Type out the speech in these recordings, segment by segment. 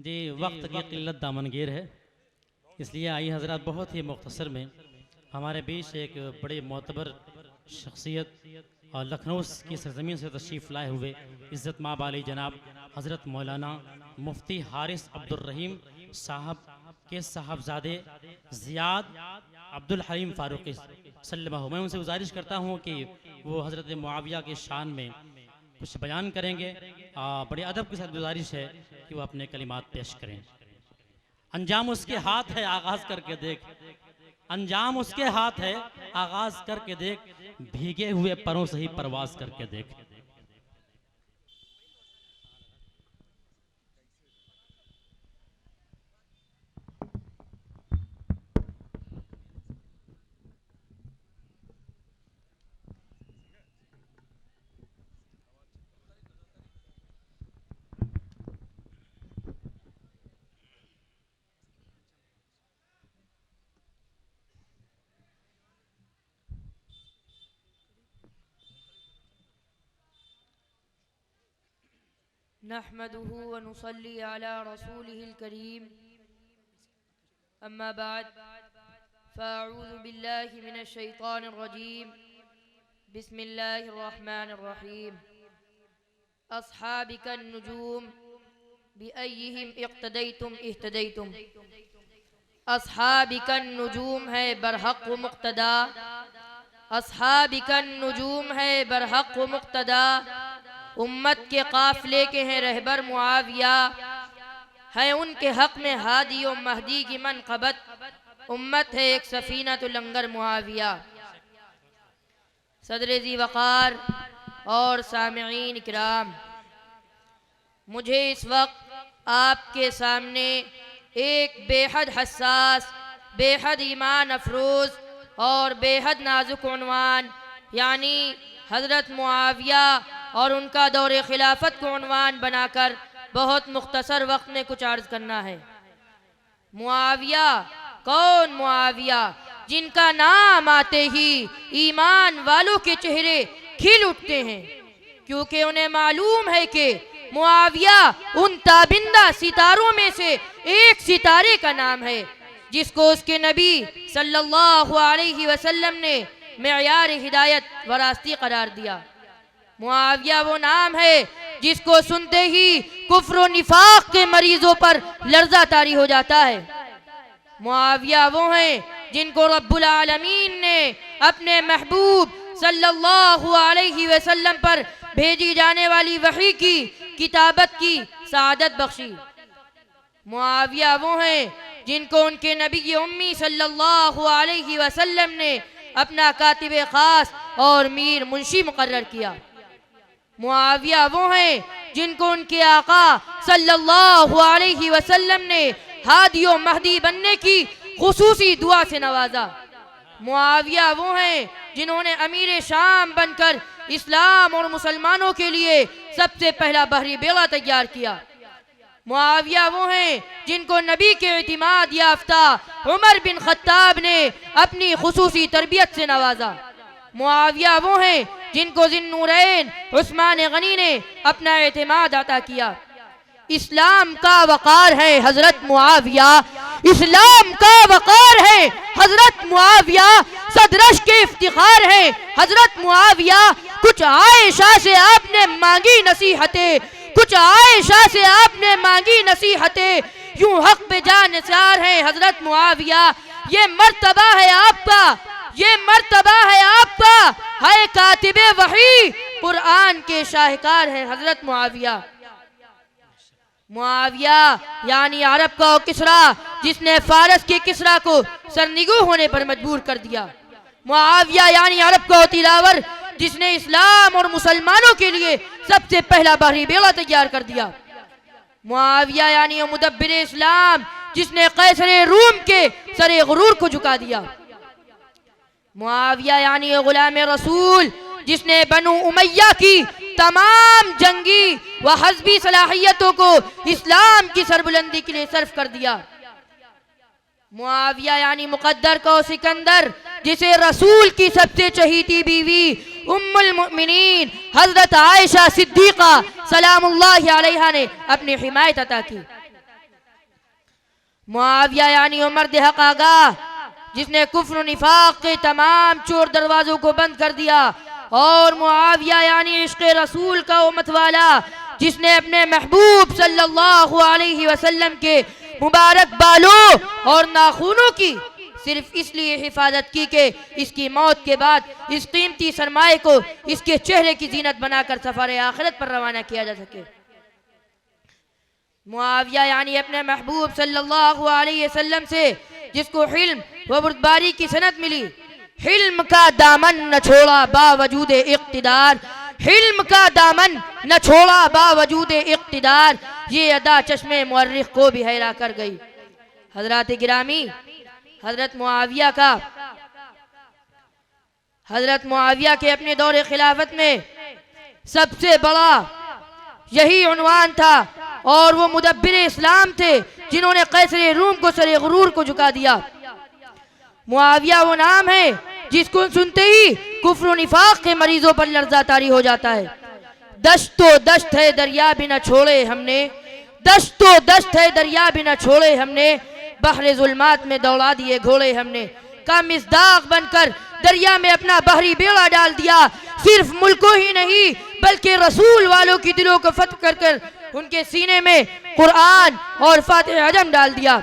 जी वक्त की किल्लत दामनगीर है, इसलिए आई हजरत बहुत ही मुख्तसर में हमारे बीच एक बड़ी मोतबर शख्सियत और लखनऊ की सरजमीन से तशरीफ़ लाए हुए इज़्ज़त माब आली जनाब हज़रत मौलाना मुफ्ती हारिस अब्दुर्रहीम साहब के साहबजादे ज़ियाद अब्दुल हलीम फ़ारूक़ी सल्लल्लाहु, मैं उनसे गुजारिश करता हूँ कि वो हज़रत मुआविया के शान में कुछ बयान करेंगे। बड़े अदब के साथ गुजारिश है कि वो अपने कलिमात पेश करें। अंजाम उसके हाथ है, आगाज़ करके देख, अंजाम उसके हाथ है, आगाज़ करके देख, भीगे हुए परों से ही परवाज़ करके देख। नहमदुहु व नुसल्ली अला रसूलिहिल करीम, अम्मा बाद, फ़अऊज़ु बिल्लाहि मिनश शैतानिर रजीम, बिस्मिल्लाहिर रहमानिर रहीम। अस्हाबिकन नुजूम बिअय्यिहिम इक़्तदैतुम इह्तदैतुम। अस्हाबिकन नुजूम है बरहक़ व मुक़्तदा, अस्हाबिकन नुजूम है बरहक़ व मुक़्तदा। उम्मत के काफ़िले के हैं रहबर मुआविया, है उनके हक़ में हादी व महदी की मनक़बत। उम्मत है एक सफ़ीना तो लंगर मुआविया। सदर ज़ी वक़ार और सामिईन किराम, मुझे इस वक्त आपके सामने एक बेहद हसास, बेहद ईमान अफरोज़ और बेहद नाजुक उन्वान यानी हज़रत मुआविया और उनका दौरे खिलाफत को उन्वान बनाकर बहुत मुख्तसर वक्त में कुछ अर्ज़ करना है। मुआविया, कौन मुआविया? जिनका नाम आते ही ईमान वालों के चेहरे खिल उठते हैं, क्योंकि उन्हें मालूम है कि मुआविया उन ताबिंदा सितारों में से एक सितारे का नाम है जिसको उसके नबी सल्लल्लाहु अलैहि वसल्लम ने मेयार हिदायत व रास्ती करार दिया। मुआविया वो नाम है जिसको सुनते ही कुफ्र व निफाक के मरीजों पर लर्जा तारी हो जाता है। मुआविया वो हैं जिनको रब्बुल आलमीन ने अपने महबूब सल्लल्लाहु अलैहि वसल्लम पर भेजी जाने वाली वही की किताबत की सादत बख्शी। मुआविया वो हैं जिनको उनके नबी उम्मी सल्लल्लाहु अलैहि वसल्लम ने अपना कातिब खास और मीर मुंशी मुकर्रर किया। मुआविया वो हैं जिनको उनके आका सल्लल्लाहु अलैहि वसल्लम ने हादी व महदी बनने की खुसूसी दुआ से नवाजा। मुआविया वो हैं जिन्होंने अमीर शाम बनकर इस्लाम और मुसलमानों के लिए सबसे पहला बहरी बेड़ा तैयार किया। मुआविया वो हैं जिनको नबी के इतिमाद याफ्ता उमर बिन खत्ताब ने अपनी खुसूसी तरबियत से नवाजा। मुआविया वो हैं जिनको ज़िन्नूरैन उस्मान गनी ने अपना एतमाद अता किया। इस्लाम का वक़ार है हज़रत मुआविया, इस्लाम का वक़ार है हज़रत मुआविया, सदरश के इफ्तिखार है हज़रत मुआविया। कुछ आयशा से आपने मांगी नसीहतें, कुछ आयशा से आपने मांगी नसीहतें, यूं हक पे जानिसार है हज़रत मुआविया। ये मर्तबा है आपका, ये मर्तबा है आपका, है कातिबे वही, कुरान के शाहकार है हज़रत मुआविया। मुआविया यानी अरब का किसरा, जिसने फारस के किसरा को सरनिगू होने पर मजबूर कर दिया। मुआविया यानी अरब का तिलावर, जिसने इस्लाम और मुसलमानों के लिए सबसे पहला बहरी बेड़ा तैयार कर दिया। मुआविया यानी मुदब्बिर इस्लाम, जिसने कैसर रूम के सरे गुरूर को झुका दिया। मुआविया यानी गुलाम रसूल, जिसने बनु उमैया की तमाम जंगी व हज़बी सलाहियतों को इस्लाम की सरबुलंदी के लिए सर्फ कर दिया। मुआविया यानी मुकद्दर को सिकंदर, जिसे रसूल की सबसे चहीती बीवी उम्मुल मुमिनीन हज़रत आयशा सिद्दीक़ा सलामुल्लाहि अलैहा ने अपनी हिमायत अता की। मुआविया यानी उमर दे हक आगा, जिसने कुफ्र निफाक के तमाम चोर दरवाजों को बंद कर दिया। और मुआविया यानी इश्क़ रसूल का उम्मत वाला, जिसने अपने महबूब सल्लल्लाहु अलैहि वसल्लम के मुबारक बालों और नाखूनों की सिर्फ इसलिए हिफाजत की कि इसकी मौत के बाद इस कीमती सरमाए को इसके चेहरे की जीनत बनाकर सफर आखिरत पर रवाना किया जा सके। मुआविया यानी अपने महबूब सल्लल्लाहु अलैहि वसल्लम से जिसको हिल्म व बुर्दबारी की सनत मिली, हिल्म का दामन न छोड़ा बावजूद इक़्तिदार, हिल्म का दामन न छोड़ा बावजूद इक़्तिदार, ये अदा चश्मे मुअर्रिख को भी हैरा कर गई। हजरात गिरामी, हजरत मुआविया के अपने दौरे खिलाफत में सबसे बड़ा यही उन्वान था, और वो मुदब्बिर इस्लाम थे जिन्होंने कैसर रूम को सरे गुरूर को झुका दिया। मुआविया वो नाम है जिसको सुनते ही कुफ्र निफाक के मरीजों पर लर्जा तारी हो जाता है। दश्तो दश्त है दरिया भी न छोड़े हमने, दश्तो दश्त है दरिया भी न छोड़े हमने, बहरे जुल्मात में दौड़ा दिए घोड़े हमने। का मिज़दाक बनकर दरिया में अपना बहरी बेड़ा डाल दिया, सिर्फ मुल्कों ही नहीं बल्कि रसूल वालों की दिलों को फतह कर कर उनके सीने में कुरान और फातिह अजम डाल दिया।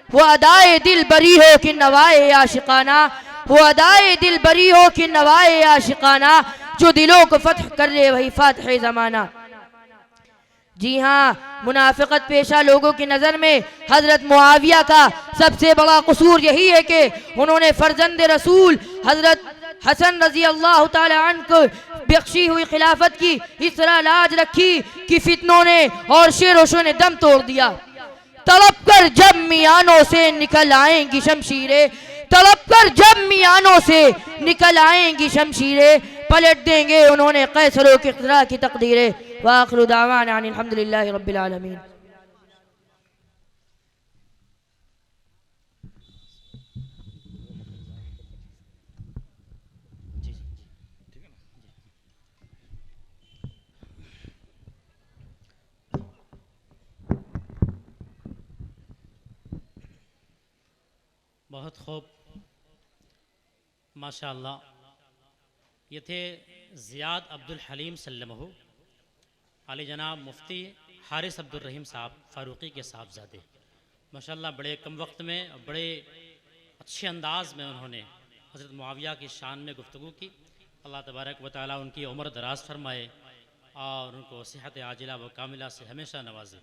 वो अदाए दिल बरी हो कि नवाए आशिकाना, वो अदाए दिल बरी हो कि नवाए आशिकाना, जो दिलों को फतह कर ले वही फातिह ज़माना। जी हाँ, मुनाफिकत पेशा लोगों की नज़र में हज़रत मुआविया का सबसे बड़ा कसूर यही है कि उन्होंने फर्जंद रसूल हज़रत हसन रजी अल्लाह ताला अन्हु को बख्शी हुई खिलाफत की इस तरह लाज रखी कि फितनों ने और शेरोशों ने दम तोड़ दिया। तड़प कर जब मियानों से निकल आएंगी शमशीरें, तड़प कर जब मियानों से निकल आएंगी शमशीरें, पलट देंगे उन्होंने कैसरों की इक़्तिदा की तकदीरें। वाखिरु दावाना अनिल हम्दुलिल्लाहि रब्बिल आलमीन। बहुत खूब, माशाअल्लाह। ये थे ज़ियाद अब्दुल हलीम सल्लमहु आली जनाब मुफ्ती हारिस अब्दुल रहीम साहब फ़ारूक़ी के साहबज़ादे। माशाअल्लाह बड़े कम वक्त में बड़े अच्छे अंदाज में उन्होंने हज़रत मुआविया की शान में गुफ्तगू की। अल्लाह तबारक व तआला उनकी उम्र दराज फरमाए और उनको सेहत आजिला व कामिला से हमेशा नवाजे।